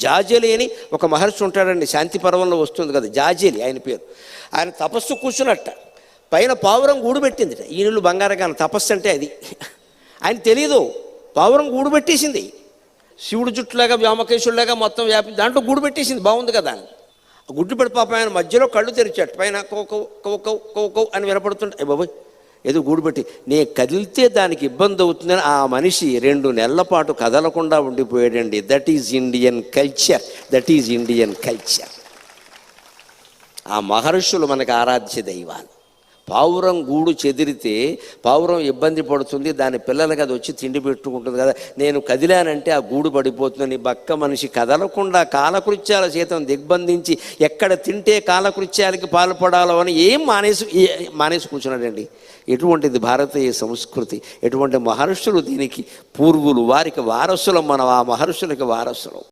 జాజలి అని ఒక మహర్షి ఉంటాడండి, శాంతి పర్వంలో వస్తుంది కదా, జాజలి ఆయన పేరు. ఆయన తపస్సు కూర్చున్నట్ట, పైన పావురం గూడు పెట్టింది. ఈ నీళ్ళు బంగారగాన తపస్సు అంటే అది. ఆయన తెలీదు, పావురం గూడు పెట్టేసింది. శివుడు జుట్టులాగా వ్యామకేశుడిలాగా మొత్తం వ్యాపి దాంట్లో గూడు పెట్టేసింది. బాగుంది కదా అని గుడ్డు పెట్టి పాప ఆయన మధ్యలో కళ్ళు తెరిచాడు. పైన cow cow cow cow cow cow అని వినపడుతుంటే బాబోయ్ ఏదో గూడు పెట్టి నేను కదిలితే దానికి ఇబ్బంది అవుతుందని ఆ మనిషి 2 నెలల పాటు కదలకుండా ఉండిపోయాడండి. That is Indian culture, that is Indian culture. ఆ మహర్షులు మనకు ఆరాధ్య దైవాలు. పావురం గూడు చెదిరితే పావురం ఇబ్బంది పడుతుంది, దాని పిల్లలకి అది వచ్చి తిండి పెట్టుకుంటుంది కదా. నేను కదిలానంటే ఆ గూడు పడిపోతుందని బక్క మనిషి కదలకుండా కాలకృత్యాల చేతం దిగ్బంధించి ఎక్కడ తింటే కాలకృత్యాలకి పాల్పడాలో అని మానేసి కూర్చున్నాడండి. ఎటువంటిది భారతీయ సంస్కృతి, ఎటువంటి మహర్షులు దీనికి పూర్వులు, వారికి వారసులం మనం, ఆ మహర్షులకి వారసులం.